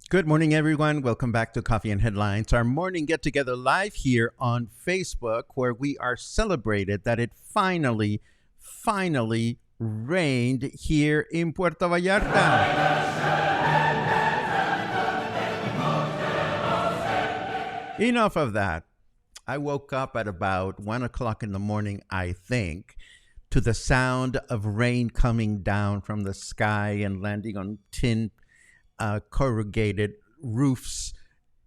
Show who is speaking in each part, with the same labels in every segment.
Speaker 1: Good morning, everyone. Welcome back to Coffee and Headlines, our morning get-together live here on Facebook, where we are celebrated that it finally rained here in Puerto Vallarta. Enough of that. I woke up at about 1 o'clock in the morning, I think, to the sound of rain coming down from the sky and landing on tin corrugated roofs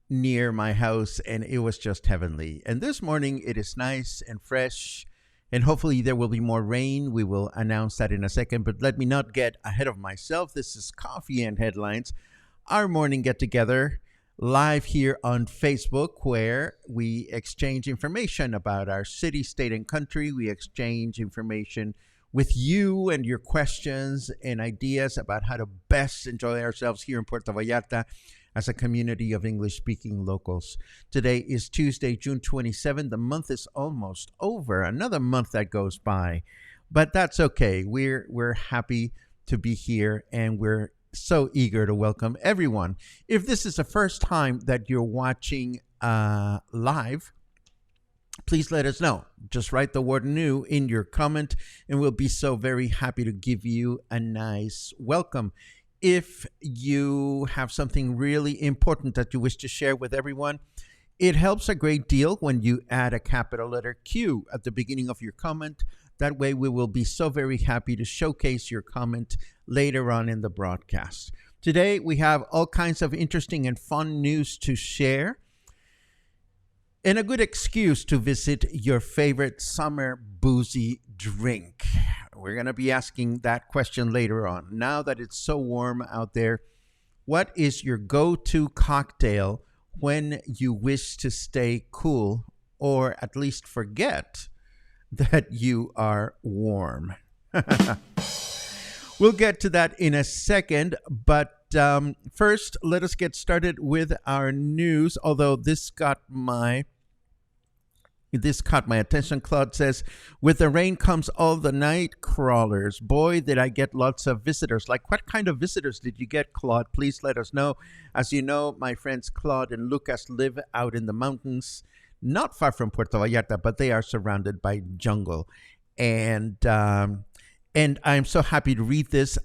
Speaker 1: near my house, and it was just heavenly. And this morning it is nice and fresh, and hopefully there will be more rain. We will announce that in a second, but let me not get ahead of myself. This is Coffee and Headlines, our morning get together live here on Facebook, where we exchange information about our city, state, and country. We exchange information with you and your questions and ideas about how to best enjoy ourselves here in Puerto Vallarta as a community of English-speaking locals. Today is Tuesday, June 27. The month is almost over. Another month that goes by, but that's okay. We're happy to be here, and we're so eager to welcome everyone. If this is the first time that you're watching live, please let us know. Just write the word new in your comment, and we'll be so very happy to give you a nice welcome. If you have something really important that you wish to share with everyone, it helps a great deal when you add a capital letter Q at the beginning of your comment. That way we will be so very happy to showcase your comment later on in the broadcast. Today we have all kinds of interesting and fun news to share, and a good excuse to visit your favorite summer boozy drink. We're going to be asking that question later on. Now that it's so warm out there, what is your go-to cocktail when you wish to stay cool, or at least forget that you are warm? We'll get to that in a second, but first, let us get started with our news, although this caught my attention. Claude says, with the rain comes all the night crawlers. Boy, did I get lots of visitors. Like, what kind of visitors did you get, Claude? Please let us know. As you know, my friends Claude and Lucas live out in the mountains, not far from Puerto Vallarta, but they are surrounded by jungle. And I'm so happy to read this.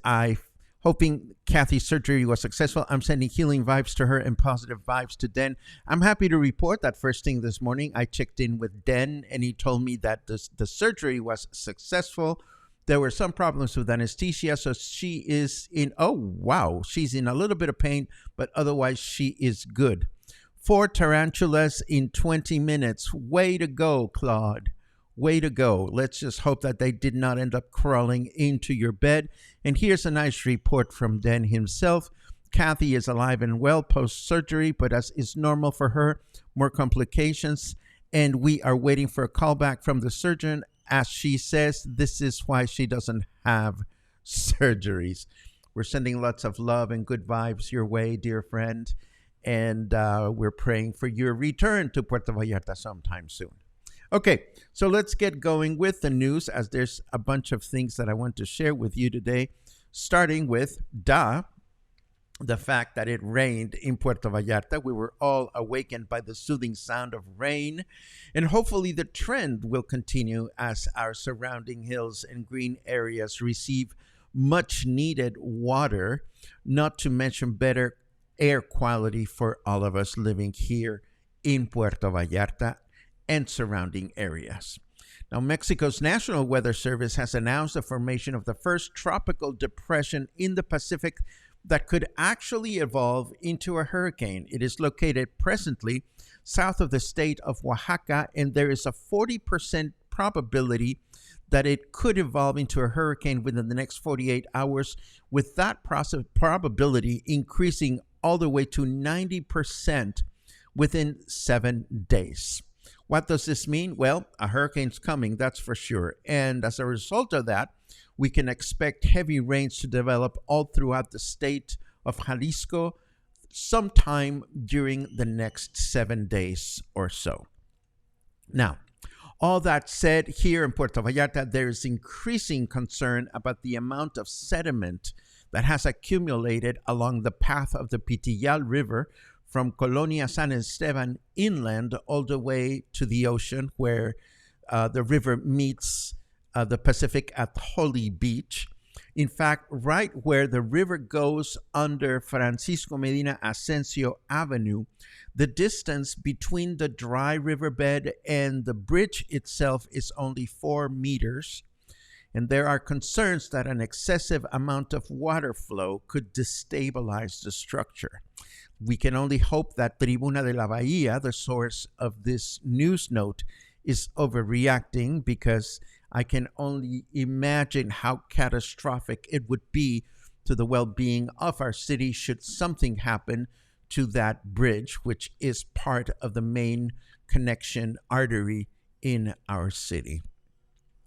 Speaker 1: Hoping Kathy's surgery was successful. I'm sending healing vibes to her and positive vibes to Den. I'm happy to report that first thing this morning, I checked in with Den, and he told me that the surgery was successful. There were some problems with anesthesia, so she is she's in a little bit of pain, but otherwise she is good. 4 tarantulas in 20 minutes. Way to go, Claude. Way to go. Let's just hope that they did not end up crawling into your bed. And here's a nice report from Den himself. Kathy is alive and well post-surgery, but as is normal for her, more complications. And we are waiting for a call back from the surgeon. As she says, this is why she doesn't have surgeries. We're sending lots of love and good vibes your way, dear friend. And we're praying for your return to Puerto Vallarta sometime soon. Okay, so let's get going with the news, as there's a bunch of things that I want to share with you today, starting with the fact that it rained in Puerto Vallarta. We were all awakened by the soothing sound of rain, and hopefully the trend will continue as our surrounding hills and green areas receive much needed water, not to mention better air quality for all of us living here in Puerto Vallarta and surrounding areas. Now, Mexico's National Weather Service has announced the formation of the first tropical depression in the Pacific that could actually evolve into a hurricane. It is located presently south of the state of Oaxaca, and there is a 40% probability that it could evolve into a hurricane within the next 48 hours, with that probability increasing all the way to 90% within 7 days. What does this mean? Well, a hurricane's coming, that's for sure. And as a result of that, we can expect heavy rains to develop all throughout the state of Jalisco sometime during the next 7 days or so. Now, all that said, here in Puerto Vallarta, there is increasing concern about the amount of sediment that has accumulated along the path of the Pitillal River from Colonia San Esteban inland all the way to the ocean, where the river meets the Pacific at Holly Beach. In fact, right where the river goes under Francisco Medina Asensio Avenue, the distance between the dry riverbed and the bridge itself is only 4 meters. And there are concerns that an excessive amount of water flow could destabilize the structure. We can only hope that Tribuna de la Bahía, the source of this news note, is overreacting, because I can only imagine how catastrophic it would be to the well-being of our city should something happen to that bridge, which is part of the main connection artery in our city.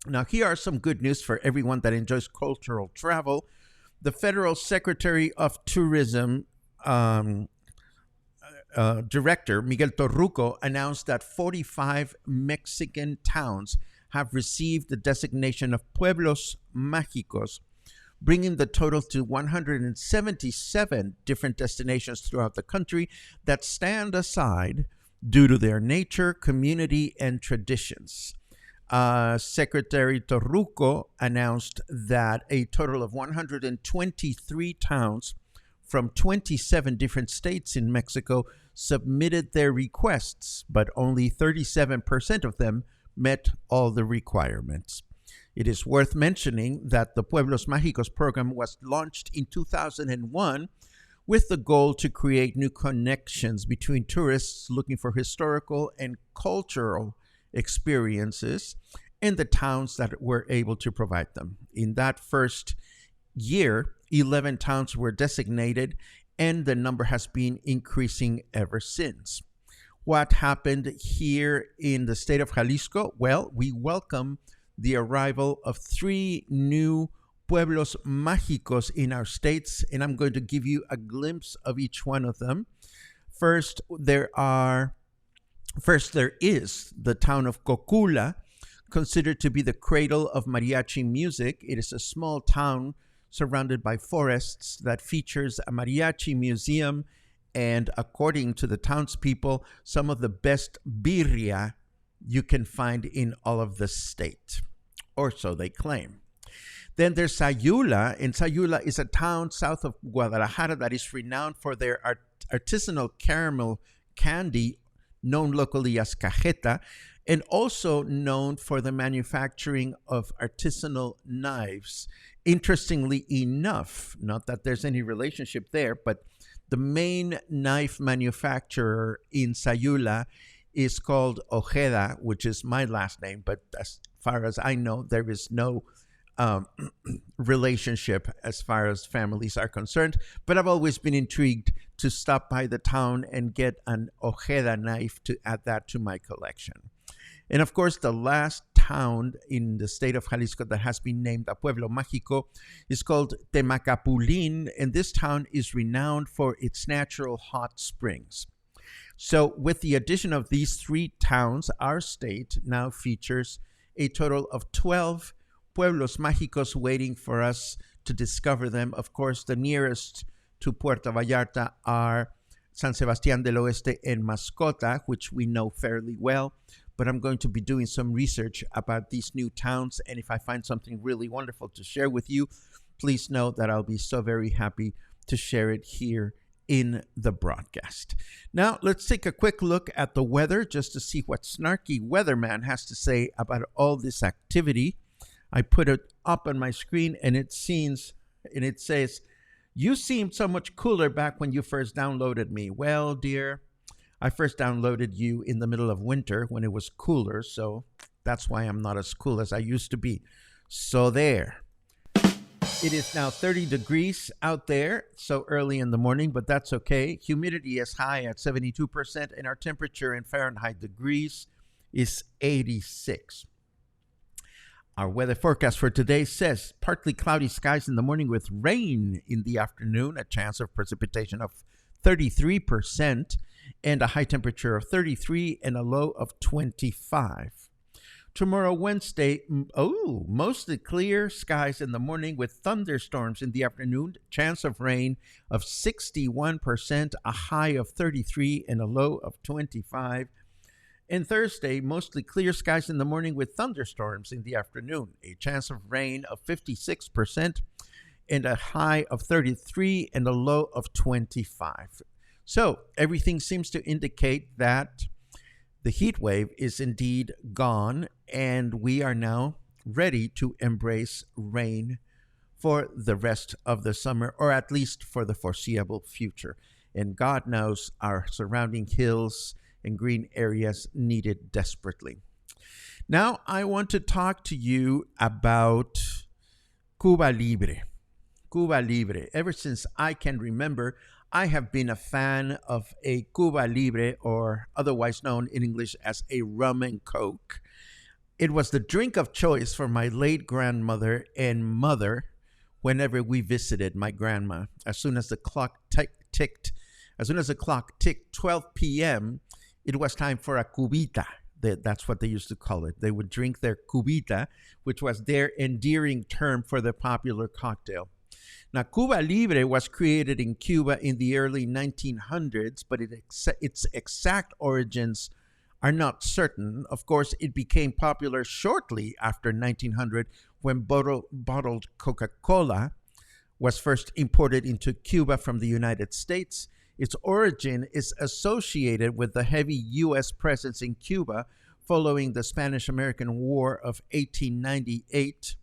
Speaker 1: Now, here are some good news for everyone that enjoys cultural travel. The Federal Secretary of Tourism Director Miguel Torruco announced that 45 Mexican towns have received the designation of Pueblos Mágicos, bringing the total to 177 different destinations throughout the country that stand aside due to their nature, community, and traditions. Secretary Torruco announced that a total of 123 towns from 27 different states in Mexico submitted their requests, but only 37% of them met all the requirements. It is worth mentioning that the Pueblos Mágicos program was launched in 2001 with the goal to create new connections between tourists looking for historical and cultural experiences and the towns that were able to provide them. In that first year, 11 towns were designated, and the number has been increasing ever since. What happened here in the state of Jalisco? Well, we welcome the arrival of 3 new Pueblos Mágicos in our states, and I'm going to give you a glimpse of each one of them. First, there is the town of Cocula, considered to be the cradle of mariachi music. It is a small town surrounded by forests that features a mariachi museum and, according to the townspeople, some of the best birria you can find in all of the state, or so they claim. Then there's Sayula, and Sayula is a town south of Guadalajara that is renowned for their artisanal caramel candy, known locally as cajeta, and also known for the manufacturing of artisanal knives. Interestingly enough, not that there's any relationship there, but the main knife manufacturer in Sayula is called Ojeda, which is my last name, but as far as I know, there is no relationship as far as families are concerned. But I've always been intrigued to stop by the town and get an Ojeda knife to add that to my collection. And of course, the last town in the state of Jalisco that has been named a Pueblo Mágico is called Temacapulín, and this town is renowned for its natural hot springs. So, with the addition of these 3 towns, our state now features a total of 12 Pueblos Mágicos waiting for us to discover them. Of course, the nearest to Puerto Vallarta are San Sebastián del Oeste and Mascota, which we know fairly well. But I'm going to be doing some research about these new towns. And if I find something really wonderful to share with you, please know that I'll be so very happy to share it here in the broadcast. Now, let's take a quick look at the weather just to see what Snarky Weatherman has to say about all this activity. I put it up on my screen and it says, "You seemed so much cooler back when you first downloaded me." Well, dear, I first downloaded you in the middle of winter when it was cooler, so that's why I'm not as cool as I used to be. So there. It is now 30 degrees out there, so early in the morning, but that's okay. Humidity is high at 72%, and our temperature in Fahrenheit degrees is 86. Our weather forecast for today says partly cloudy skies in the morning with rain in the afternoon, a chance of precipitation of 33%, and a high temperature of 33 and a low of 25. Tomorrow, Wednesday, mostly clear skies in the morning with thunderstorms in the afternoon, chance of rain of 61%, a high of 33 and a low of 25. And Thursday, mostly clear skies in the morning with thunderstorms in the afternoon, a chance of rain of 56% and a high of 33 and a low of 25. So everything seems to indicate that the heat wave is indeed gone, and we are now ready to embrace rain for the rest of the summer, or at least for the foreseeable future. And God knows our surrounding hills and green areas need it desperately. Now, I want to talk to you about Cuba Libre. Cuba Libre. Ever since I can remember, I have been a fan of a Cuba Libre, or otherwise known in English as a rum and coke. It was the drink of choice for my late grandmother and mother whenever we visited my grandma. As soon as the clock ticked 12 p.m., it was time for a cubita. That's what they used to call it. They would drink their cubita, which was their endearing term for the popular cocktail. Now, Cuba Libre was created in Cuba in the early 1900s, but its exact origins are not certain. Of course, it became popular shortly after 1900 when bottled Coca-Cola was first imported into Cuba from the United States. Its origin is associated with the heavy U.S. presence in Cuba following the Spanish-American War of 1898.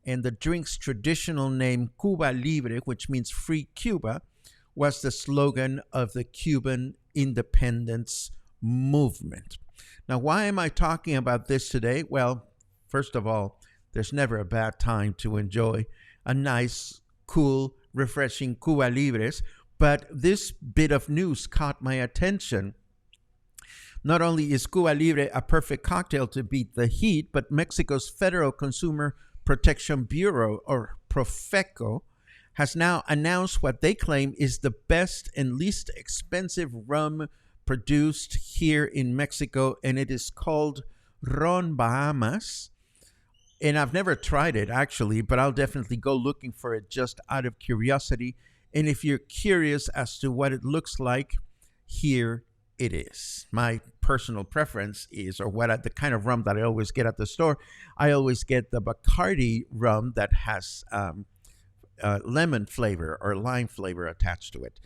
Speaker 1: And the drink's traditional name, Cuba Libre, which means free Cuba, was the slogan of the Cuban independence movement. Now, why am I talking about this today? Well, first of all, there's never a bad time to enjoy a nice, cool, refreshing Cuba Libres, but this bit of news caught my attention. Not only is Cuba Libre a perfect cocktail to beat the heat, but Mexico's Federal Consumer Protection Bureau, or PROFECO, has now announced what they claim is the best and least expensive rum produced here in Mexico, and it is called Ron Bahamas. And I've never tried it, actually, but I'll definitely go looking for it just out of curiosity. And if you're curious as to what it looks like, here it is. My personal preference is, or the kind of rum that I always get at the store, I always get the Bacardi rum that has lemon flavor or lime flavor attached to it.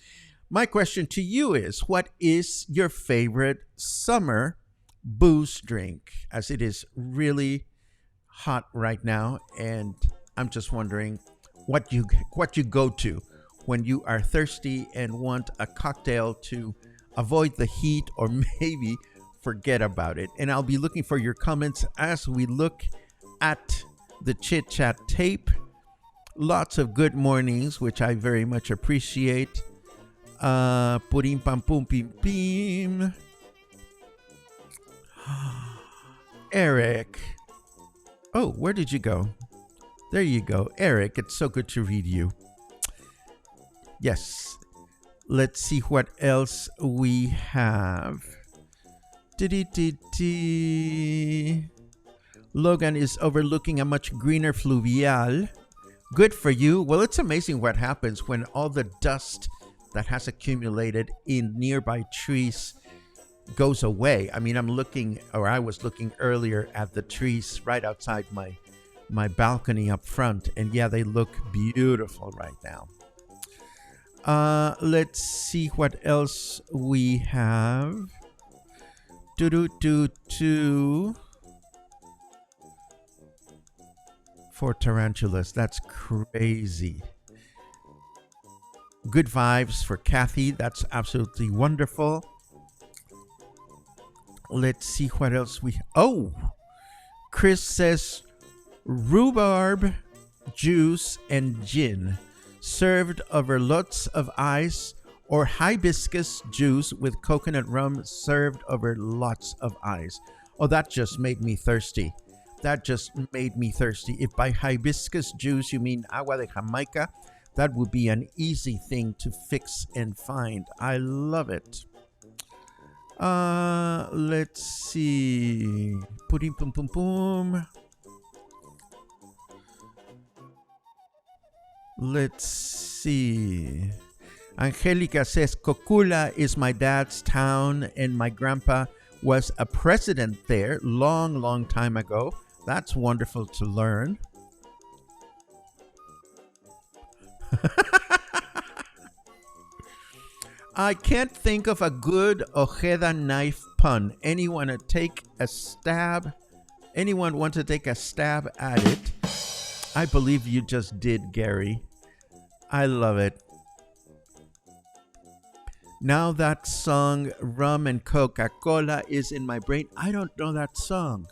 Speaker 1: My question to you is, what is your favorite summer booze drink? As it is really hot right now, and I'm just wondering what you go to when you are thirsty and want a cocktail to avoid the heat or maybe forget about it. And I'll be looking for your comments as we look at the Chit Chat tape. Lots of good mornings, which I very much appreciate. Purim pam pum pim pim. Eric. Oh, where did you go? There you go. Eric, it's so good to read you. Yes. Let's see what else we have. Logan is overlooking a much greener fluvial. Good for you. Well, it's amazing what happens when all the dust that has accumulated in nearby trees goes away. I mean, I was looking earlier at the trees right outside my balcony up front, and yeah, they look beautiful right now. Let's see what else we have. For tarantulas, that's crazy. Good vibes for Kathy, that's absolutely wonderful. Let's see what else Chris says rhubarb juice and gin served over lots of ice, or hibiscus juice with coconut rum served over lots of ice. Oh, that just made me thirsty. If by hibiscus juice you mean agua de Jamaica, that would be an easy thing to fix and find. I love it. Let's see. Pum pum pum pum. Let's see. Angelica says, Cocula is my dad's town, and my grandpa was a president there long time ago. That's wonderful to learn. I can't think of a good Ojeda knife pun. Anyone want to take a stab at it? I believe you just did, Gary. I love it. Now that song, Rum and Coca-Cola, is in my brain. I don't know that song.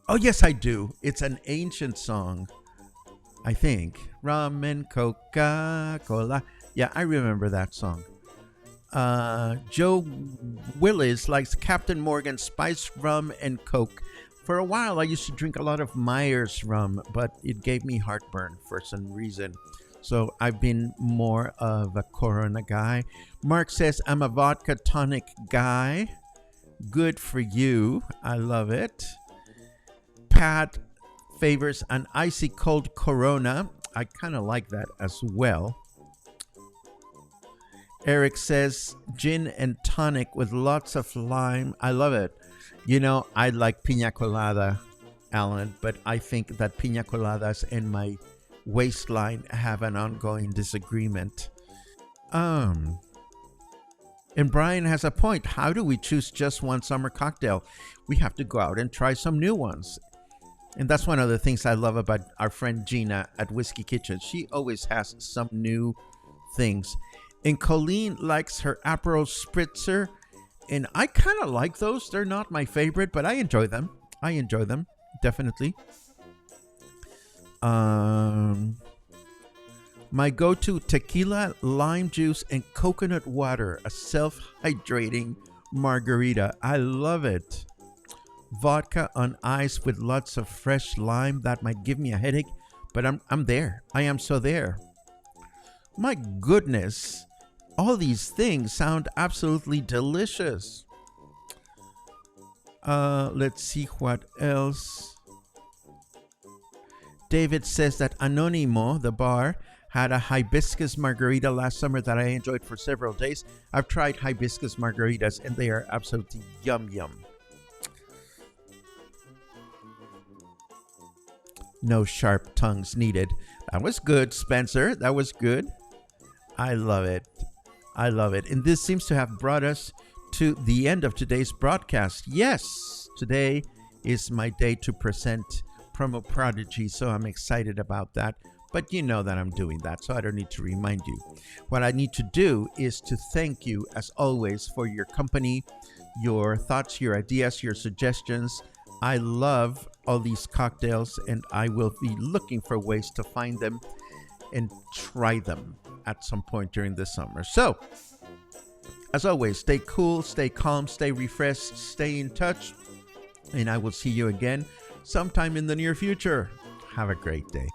Speaker 1: Oh, yes, I do. It's an ancient song, I think. Rum and Coca-Cola. Yeah, I remember that song. Joe Willis likes Captain Morgan Spice Rum and Coke. For a while, I used to drink a lot of Myers rum, but it gave me heartburn for some reason. So I've been more of a Corona guy. Mark says, I'm a vodka tonic guy. Good for you. I love it. Pat favors an icy cold Corona. I kind of like that as well. Eric says, gin and tonic with lots of lime. I love it. You know, I like pina colada, Alan, but I think that pina coladas and my waistline have an ongoing disagreement. And Brian has a point. How do we choose just one summer cocktail? We have to go out and try some new ones. And that's one of the things I love about our friend Gina at Whiskey Kitchen. She always has some new things. And Colleen likes her Aperol Spritzer. And I kind of like those. They're not my favorite, but I enjoy them. Definitely. My go-to tequila, lime juice, and coconut water. A self-hydrating margarita. I love it. Vodka on ice with lots of fresh lime. That might give me a headache, but I'm there. I am so there. My goodness. All these things sound absolutely delicious. Let's see what else. David says that Anonimo, the bar, had a hibiscus margarita last summer that I enjoyed for several days. I've tried hibiscus margaritas and they are absolutely yum. No sharp tongues needed. That was good, Spencer. That was good. I love it. And this seems to have brought us to the end of today's broadcast. Yes, today is my day to present Promo Prodigy, so I'm excited about that. But you know that I'm doing that, so I don't need to remind you. What I need to do is to thank you, as always, for your company, your thoughts, your ideas, your suggestions. I love all these cocktails, and I will be looking for ways to find them and try them at some point during the summer. So, as always, stay cool, stay calm, stay refreshed, stay in touch. And I will see you again sometime in the near future. Have a great day.